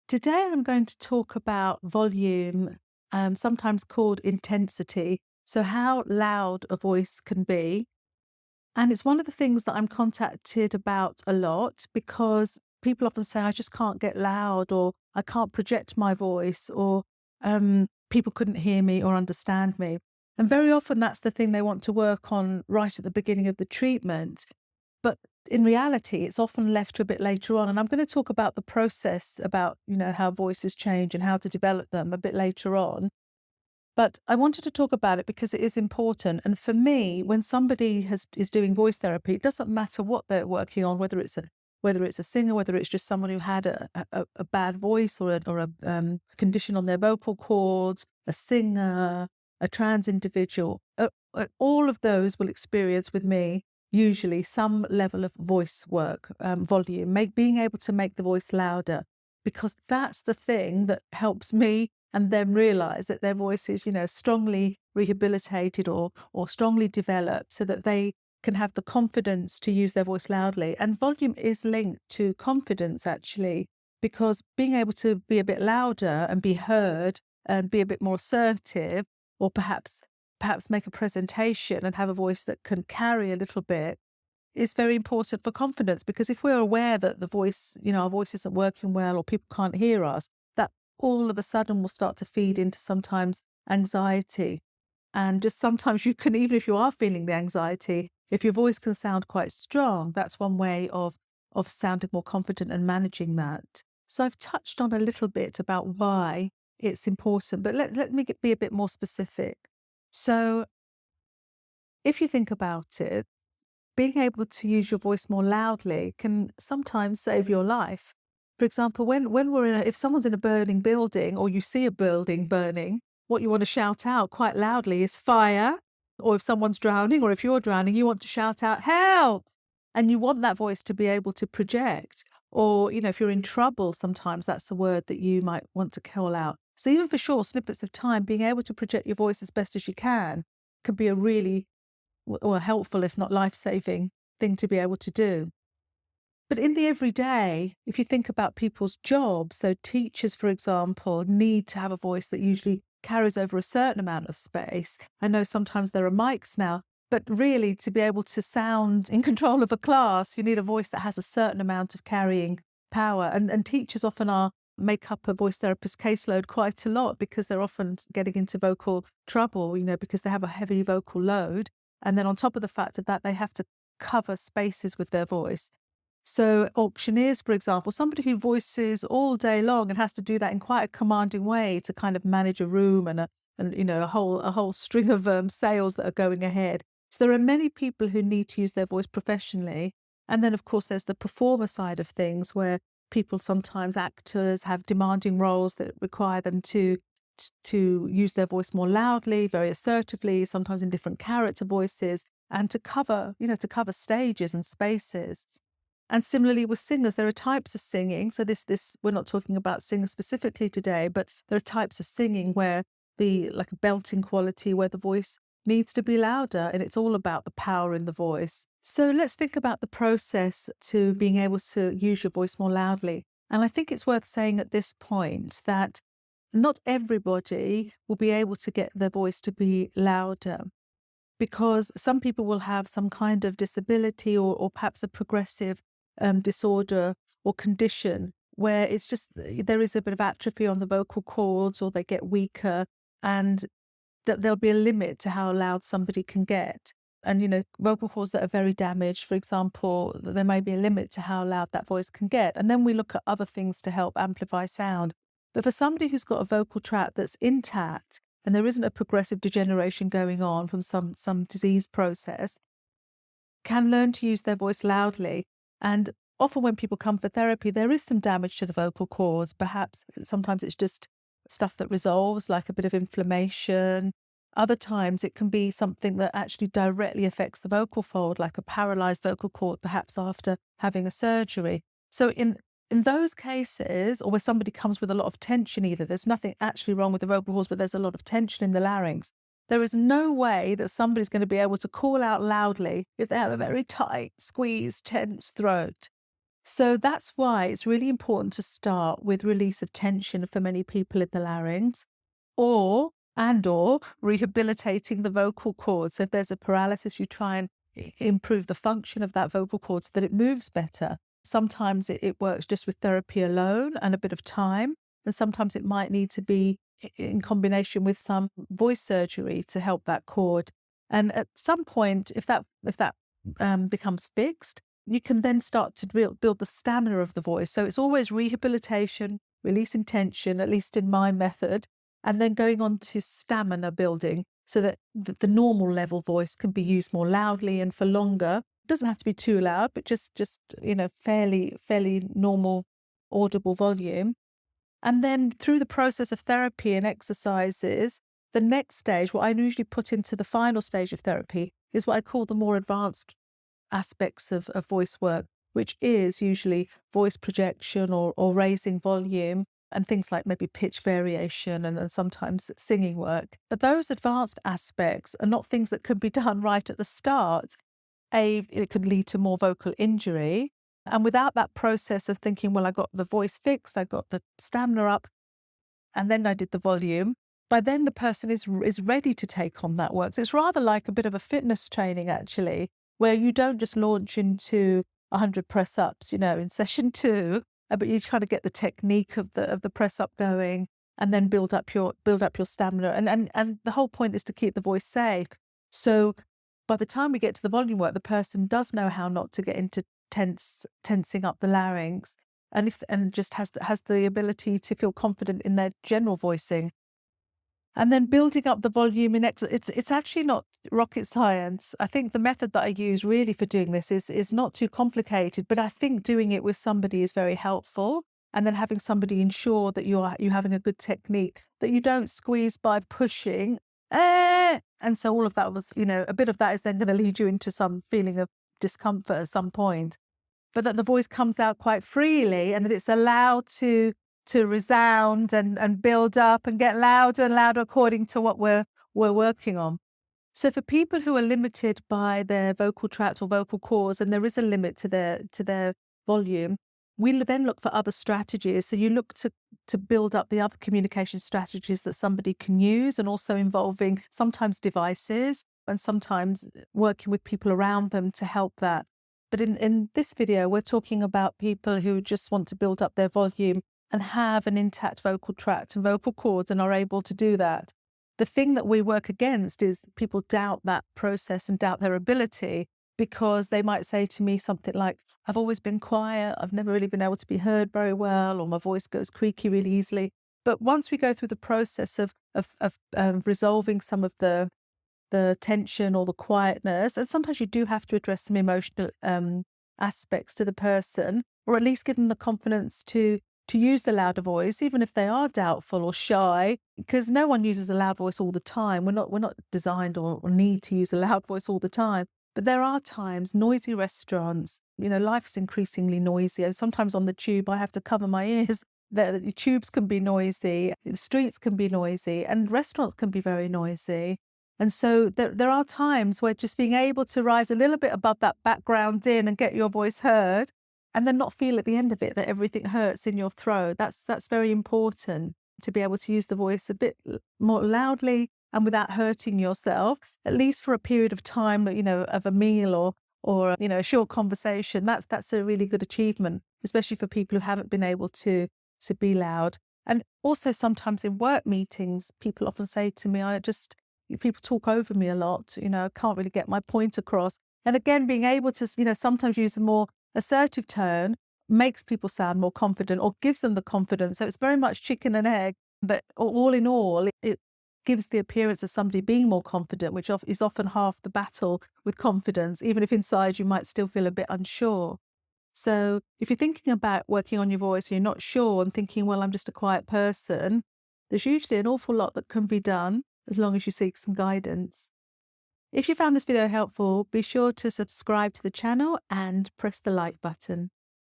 Today, I'm going to talk about volume, sometimes called intensity. So, how loud a voice can be. And it's one of the things that I'm contacted about a lot because people often say, I just can't get loud, or I can't project my voice, or people couldn't hear me or understand me. And very often, that's the thing they want to work on right at the beginning of the treatment. But in reality, it's often left to a bit later on. And I'm going to talk about the process about, how voices change and how to develop them a bit later on. But I wanted to talk about it because it is important. And for me, when somebody is doing voice therapy, it doesn't matter what they're working on, whether it's a singer, whether it's just someone who had a bad voice or a condition on their vocal cords, a singer, a trans individual. All of those will experience with me usually some level of voice work, volume, being able to make the voice louder, because that's the thing that helps me and then realize that their voice is, strongly rehabilitated or strongly developed so that they can have the confidence to use their voice loudly. And volume is linked to confidence, actually, because being able to be a bit louder and be heard and be a bit more assertive, or perhaps make a presentation and have a voice that can carry a little bit, is very important for confidence. Because if we're aware that the voice, our voice isn't working well, or people can't hear us, that all of a sudden will start to feed into sometimes anxiety. And just sometimes you can, even if you are feeling the anxiety, if your voice can sound quite strong, that's one way of sounding more confident and managing that. So I've touched on a little bit about why it's important, but let me be a bit more specific. So if you think about it, being able to use your voice more loudly can sometimes save your life. For example, when if someone's in a burning building, or you see a building burning, what you want to shout out quite loudly is fire. Or if someone's drowning, or if you're drowning, you want to shout out help. And you want that voice to be able to project. Or, if you're in trouble, sometimes that's the word that you might want to call out. So even for short snippets of time, being able to project your voice as best as you can be a really or helpful, if not life-saving, thing to be able to do. But in the everyday, if you think about people's jobs, so teachers, for example, need to have a voice that usually carries over a certain amount of space. I know sometimes there are mics now, but really to be able to sound in control of a class, you need a voice that has a certain amount of carrying power. And teachers often make up a voice therapist caseload quite a lot, because they're often getting into vocal trouble, because they have a heavy vocal load. And then on top of the fact of that, they have to cover spaces with their voice. So auctioneers, for example, somebody who voices all day long and has to do that in quite a commanding way to kind of manage a room and a whole string of sales that are going ahead. So there are many people who need to use their voice professionally. And then, of course, there's the performer side of things, where people, sometimes actors, have demanding roles that require them to use their voice more loudly, very assertively, sometimes in different character voices, and to cover stages and spaces. And similarly with singers, there are types of singing. So this we're not talking about singers specifically today, but there are types of singing where like a belting quality, where the voice needs to be louder, and it's all about the power in the voice. So let's think about the process to being able to use your voice more loudly. And I think it's worth saying at this point that not everybody will be able to get their voice to be louder, because some people will have some kind of disability, or perhaps a progressive disorder or condition, where it's just there is a bit of atrophy on the vocal cords, or they get weaker, and that there'll be a limit to how loud somebody can get. And, vocal cords that are very damaged, for example, there may be a limit to how loud that voice can get. And then we look at other things to help amplify sound. But for somebody who's got a vocal tract that's intact, and there isn't a progressive degeneration going on from some disease process, can learn to use their voice loudly. And often when people come for therapy, there is some damage to the vocal cords. Perhaps sometimes it's just stuff that resolves, like a bit of inflammation. Other times it can be something that actually directly affects the vocal fold, like a paralyzed vocal cord, perhaps after having a surgery. So in those cases, or where somebody comes with a lot of tension, either there's nothing actually wrong with the vocal cords, but there's a lot of tension in the larynx, there is no way that somebody's going to be able to call out loudly if they have a very tight, squeezed, tense throat. So that's why it's really important to start with release of tension for many people in the larynx, or rehabilitating the vocal cords. So if there's a paralysis, you try and improve the function of that vocal cord so that it moves better. Sometimes it works just with therapy alone and a bit of time, and sometimes it might need to be in combination with some voice surgery to help that cord. And at some point, if that becomes fixed, you can then start to build the stamina of the voice. So it's always rehabilitation, releasing tension, at least in my method, and then going on to stamina building so that the normal level voice can be used more loudly and for longer. It doesn't have to be too loud, but just fairly normal audible volume. And then through the process of therapy and exercises, the next stage, what I usually put into the final stage of therapy, is what I call the more advanced aspects of voice work, which is usually voice projection or raising volume and things like maybe pitch variation and sometimes singing work. But those advanced aspects are not things that could be done right at the start. It could lead to more vocal injury. And without that process of thinking, well, I got the voice fixed, I got the stamina up, and then I did the volume, by then the person is ready to take on that work. So it's rather like a bit of a fitness training, actually, where you don't just launch into 100 press-ups, in session 2, but you try to get the technique of the press-up going and then build up your stamina. And the whole point is to keep the voice safe. So by the time we get to the volume work, the person does know how not to get into tensing up the larynx, and just has the ability to feel confident in their general voicing. And then building up the volume it's actually not rocket science. I think the method that I use really for doing this is not too complicated, but I think doing it with somebody is very helpful. And then having somebody ensure that you're having a good technique, that you don't squeeze by pushing. And so all of that was, a bit of that is then going to lead you into some feeling of discomfort at some point, but that the voice comes out quite freely and that it's allowed to resound and build up and get louder and louder according to what we're working on. So for people who are limited by their vocal tract or vocal cords, and there is a limit to their volume, we then look for other strategies. So you look to build up the other communication strategies that somebody can use, and also involving sometimes devices and sometimes working with people around them to help that. But in this video, we're talking about people who just want to build up their volume and have an intact vocal tract and vocal cords and are able to do that. The thing that we work against is people doubt that process and doubt their ability, because they might say to me something like, I've always been quiet, I've never really been able to be heard very well, or my voice goes creaky really easily. But once we go through the process of resolving some of the tension or the quietness, and sometimes you do have to address some emotional aspects to the person, or at least give them the confidence to use the louder voice, even if they are doubtful or shy, because no one uses a loud voice all the time. We're not designed or need to use a loud voice all the time. But there are times, noisy restaurants, life is increasingly noisy. Sometimes on the tube, I have to cover my ears. The tubes can be noisy, the streets can be noisy, and restaurants can be very noisy. And so there are times where just being able to rise a little bit above that background din and get your voice heard, and then not feel at the end of it that everything hurts in your throat. That's very important, to be able to use the voice a bit more loudly and without hurting yourself, at least for a period of time, of a meal or a short conversation. That's a really good achievement, especially for people who haven't been able to be loud. And also sometimes in work meetings, people often say to me, people talk over me a lot, I can't really get my point across. And again, being able to, sometimes use a more assertive tone makes people sound more confident or gives them the confidence. So it's very much chicken and egg, but all in all, it gives the appearance of somebody being more confident, which is often half the battle with confidence, even if inside you might still feel a bit unsure. So if you're thinking about working on your voice and you're not sure and thinking, well, I'm just a quiet person, there's usually an awful lot that can be done as long as you seek some guidance. If you found this video helpful, be sure to subscribe to the channel and press the like button.